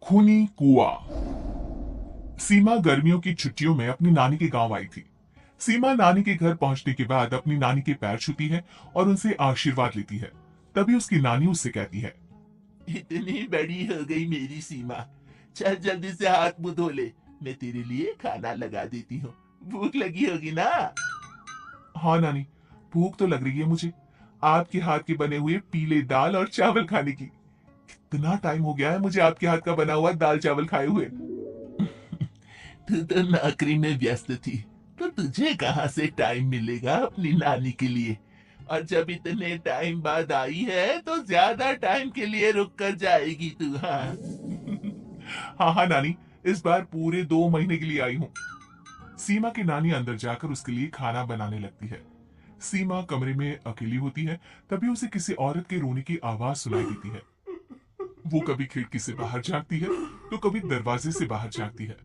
खूनी कुआं। सीमा गर्मियों की छुट्टियों में अपनी नानी के गांव आई थी। सीमा नानी के घर पहुंचने के बाद अपनी नानी के पैर छूती है और उनसे आशीर्वाद लेती है। तभी उसकी नानी उससे कहती है, इतनी बड़ी हो गई मेरी सीमा। चल जल्दी से हाथ मुंह धो ले, मैं तेरे लिए खाना लगा देती हूँ। भूख लगी होगी ना? हाँ नानी, भूख तो लग रही है मुझे, आपके हाथ के बने हुए पीले दाल और चावल खाने की। इतना टाइम हो गया है मुझे आपके हाथ का बना हुआ दाल चावल खाए हुए। तू तो नौकरी में व्यस्त थी, तो तुझे कहाँ से टाइम मिलेगा अपनी नानी के लिए? और जब इतने टाइम बाद आई है तो ज्यादा टाइम के लिए रुक कर जाएगी तू। हाँ, हाँ हाँ नानी, इस बार पूरे 2 महीने के लिए आई हूँ। सीमा की नानी अंदर जाकर उसके लिए खाना बनाने लगती है। सीमा कमरे में अकेली होती है, तभी उसे किसी औरत के रोने की आवाज सुनाई देती है। वो कभी खिड़की से बाहर झांकती है तो कभी दरवाजे से बाहर झांकती है।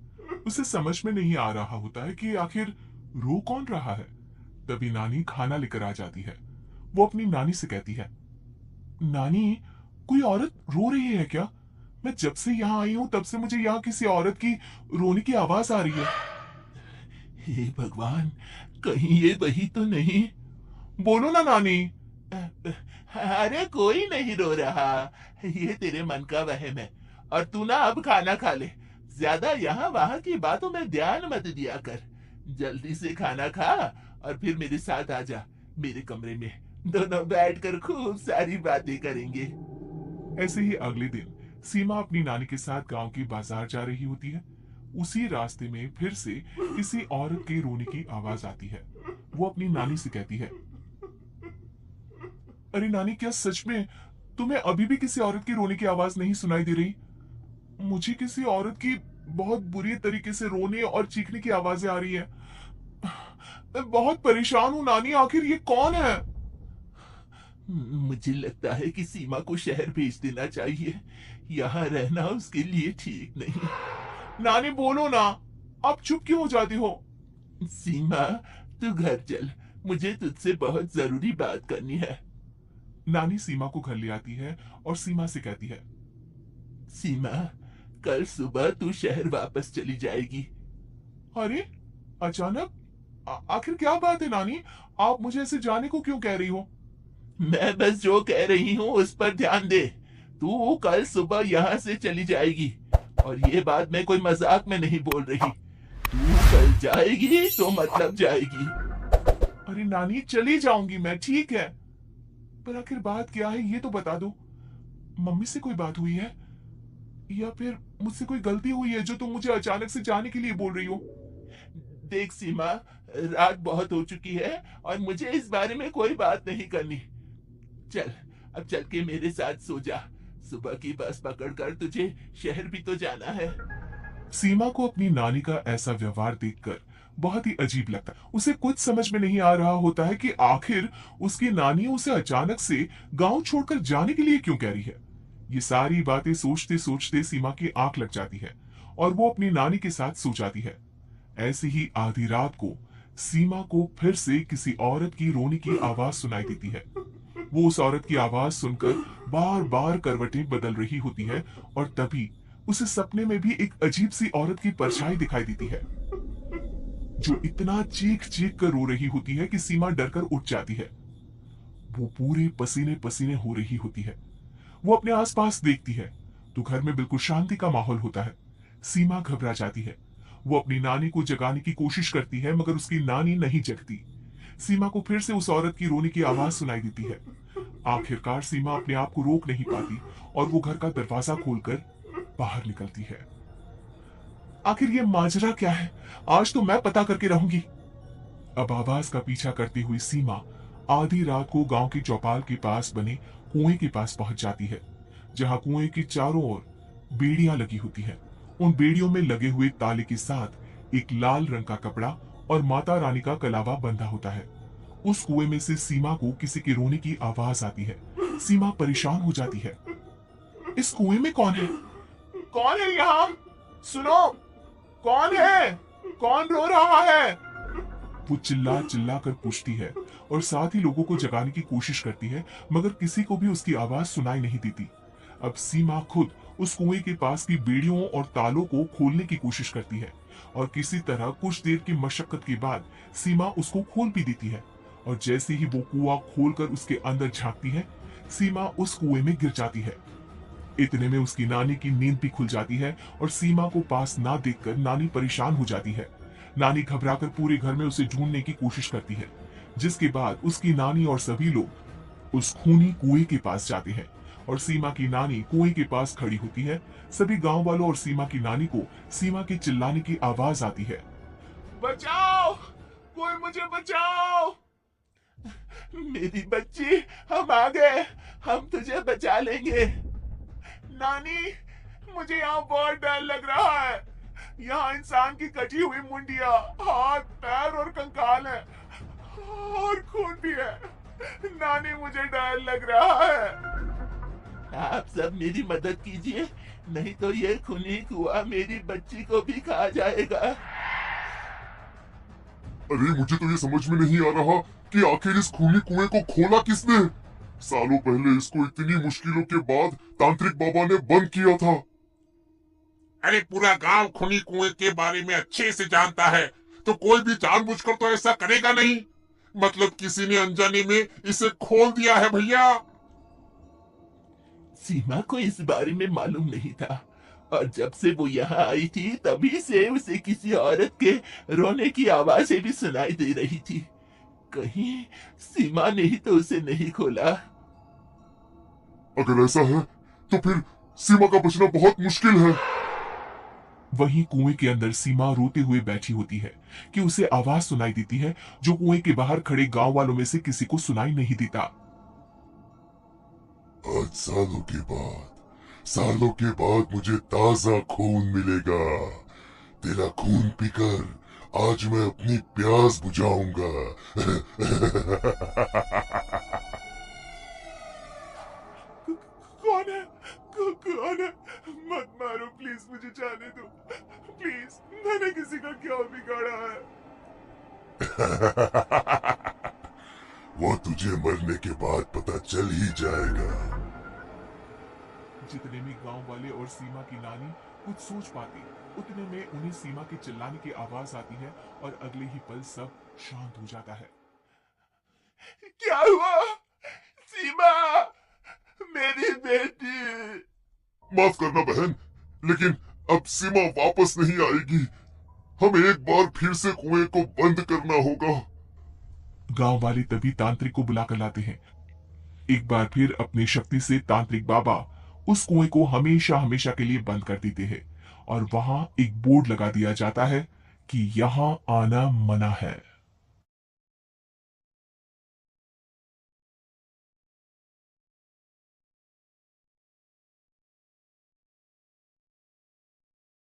उसे समझ में नहीं आ रहा होता है कि आखिर रो कौन रहा है। तभी नानी खाना लेकर आ जाती है। वो अपनी नानी से कहती है, नानी, कोई औरत रो रही है क्या? मैं जब से यहाँ आई हूँ तब से मुझे यहाँ किसी औरत की रोने की आवाज आ रही है। हे भगवान, कहीं ये वही तो नहीं? बोलो ना नानी। अरे कोई नहीं रो रहा, ये तेरे मन का वहम है। और तू ना अब खाना खा ले, ज्यादा यहाँ वहां की बातों में ध्यान मत दिया कर। जल्दी से खाना खा और फिर मेरे साथ आ जा मेरे कमरे में। दोनों बैठकर खूब सारी बातें करेंगे। ऐसे ही अगले दिन सीमा अपनी नानी के साथ गांव की बाजार जा रही होती है। उसी रास्ते में फिर से किसी औरत के रोने की आवाज आती है। वो अपनी नानी से कहती है, अरे नानी, क्या सच में तुम्हें अभी भी किसी औरत की रोने की आवाज नहीं सुनाई दे रही? मुझे किसी औरत की बहुत बुरी तरीके से रोने और चीखने की आवाजें आ रही है। मैं बहुत परेशान हूँ नानी, आखिर ये कौन है? मुझे लगता है कि सीमा को शहर भेज देना चाहिए। यहाँ रहना उसके लिए ठीक नहीं। नानी बोलो ना, आप चुप क्यों हो जाती हो? सीमा, तू घर चल, मुझे तुझसे बहुत जरूरी बात करनी है। नानी सीमा को घर ले आती है और सीमा से कहती है, सीमा, कल सुबह तू शहर वापस चली जाएगी। अरे अचानक, आखिर क्या बात है नानी? आप मुझे ऐसे जाने को क्यों कह रही हो? मैं बस जो कह रही हूँ उस पर ध्यान दे। तू कल सुबह यहाँ से चली जाएगी, और ये बात मैं कोई मजाक में नहीं बोल रही। तू कल जाएगी तो मतलब जाएगी। अरे नानी, चली जाऊंगी मैं, ठीक है, पर आखिर बात क्या है ये तो बता दो। मम्मी से कोई बात हुई है या फिर मुझसे कोई गलती हुई है जो तुम मुझे अचानक से जाने के लिए बोल रही हो? देख सीमा, रात बहुत हो चुकी है और मुझे इस बारे में कोई बात नहीं करनी। चल, अब चल के मेरे साथ सो जा। सुबह की बस पकड़कर तुझे शहर भी तो जाना है। सीमा को अपनी नानी का ऐसा व्यवहार देखकर बहुत ही अजीब लगता है। उसे कुछ समझ में नहीं आ रहा होता है कि आखिर उसकी नानी उसे अचानक से गांव छोड़कर जाने के लिए क्यों कह रही है। ये सारी बातें सोचते सोचते सीमा की आंख लग जाती है और वो अपनी नानी के साथ सो जाती है। ऐसी ही आधी रात को सीमा को फिर से किसी औरत की रोने की आवाज सुनाई देती है। वो उस औरत की आवाज सुनकर बार बार करवटें बदल रही होती है और तभी उसे सपने में भी एक अजीब सी औरत की परछाई दिखाई देती है, जो इतना चीख चीख कर रो रही होती है कि सीमा डरकर उठ जाती है। वो पूरे पसीने पसीने हो रही होती है। वो अपने आसपास देखती है तो घर में बिल्कुल शांति का माहौल होता है। सीमा घबरा जाती है। वो अपनी नानी को जगाने की कोशिश करती है मगर उसकी नानी नहीं जगती। सीमा को फिर से उस औरत की रोने की आवाज सुनाई देती है। आखिरकार सीमा अपने आप को रोक नहीं पाती और वो घर का दरवाजा खोलकर बाहर निकलती है। आखिर ये माजरा क्या है? आज तो मैं पता करके रहूंगी। अब आवाज का पीछा करती हुई सीमा आधी रात को गांव की चौपाल के पास बने कुएं के पास पहुंच जाती है, जहां कुएं की चारों ओर बेड़ियां लगी होती है। उन बेड़ियों में लगे हुए ताले के साथ एक लाल रंग का कपड़ा और माता रानी का कलावा बंधा होता है। उस कुएं में से सीमा को किसी के रोने की आवाज आती है। सीमा परेशान हो जाती है। इस कुएं में कौन है? कौन है यहाँ? सुनो, कौन है? कौन रो रहा है? वो चिल्ला चिल्ला कर पूछती है और साथ ही लोगों को जगाने की कोशिश करती है, मगर किसी को भी उसकी आवाज सुनाई नहीं देती। अब सीमा खुद उस कुएं के पास की बेड़ियों और तालों को खोलने की कोशिश करती है और किसी तरह कुछ देर की मशक्कत के बाद सीमा उसको खोल भी देती है। और जैसे ही वो कुआं खोलकर उसके अंदर झांकती है, सीमा उस कुएं में गिर जाती है। इतने में उसकी नानी की नींद भी खुल जाती है और सीमा को पास ना देखकर नानी परेशान हो जाती है। नानी घबराकर पूरे घर में उसे ढूंढने की कोशिश करती है, जिसके बाद उसकी नानी और सभी लोग उस खूनी कुएं के पास जाते हैं और सीमा की नानी कुएं के पास खड़ी होती है। सभी गांव वालों और सीमा की नानी को सीमा के चिल्लाने की आवाज आती है, बचाओ, कोई मुझे बचाओ, मेरी बच्ची, हम आ गए, हम तुझे बचा लेंगे। नानी, मुझे यहाँ बहुत डर लग रहा है। यहाँ इंसान की कटी हुई मुंडिया, हाथ, पैर और कंकाल है और खून भी है। नानी, मुझे डर लग रहा है। आप सब मेरी मदद कीजिए, नहीं तो ये खूनी कुआं मेरी बच्ची को भी खा जाएगा। अरे मुझे तो ये समझ में नहीं आ रहा कि आखिर इस खूनी कुएं को खोला किसने। सालों पहले इसको इतनी मुश्किलों के बाद तांत्रिक बाबा ने बंद किया था। अरे पूरा गांव खूनी कुएं के बारे में अच्छे से जानता है, तो कोई भी जानबूझकर तो ऐसा करेगा नहीं। मतलब किसी ने अनजाने में इसे खोल दिया है भैया। सीमा को इस बारे में मालूम नहीं था और जब से वो यहाँ आई थी तभी से उसे किसी औरत के रोने की आवाजें भी सुनाई दे रही थी। कहीं सीमा ने ही तो उसे नहीं खोला। अगर ऐसा है तो फिर सीमा का बचना बहुत मुश्किल है। वहीं कुएं के अंदर सीमा रोते हुए बैठी होती है कि उसे आवाज सुनाई देती है जो कुएं के बाहर खड़े गांव वालों में से किसी को सुनाई नहीं देता। आज सालों के बाद मुझे ताजा खून मिलेगा। तेरा खून पीकर आज मैं अपनी प्यास बुझाऊंगा। कौन है? कौन है? मत मारो प्लीज, मुझे जाने दो प्लीज। मैंने किसी का क्या बिगाड़ा है? वो तुझे मरने के बाद पता चल ही जाएगा। जितने में गांव वाले और सीमा की नानी कुछ सोच पाती, उतने में उन्हें सीमा के चिल्लाने की आवाज आती है और अगले ही पल सब शांत हो जाता है। क्या हुआ? सीमा, मेरी बेटी। माफ करना बहन, लेकिन अब सीमा वापस नहीं आएगी। हमें एक बार फिर से कुएं को बंद करना होगा। गांव वाले तभी तांत्रिक को बुलाकर लाते हैं। एक बार फिर अपनी शक्ति से तांत्रिक बाबा उस कुएं को हमेशा हमेशा के लिए बंद कर देते हैं और वहां एक बोर्ड लगा दिया जाता है कि यहां आना मना है।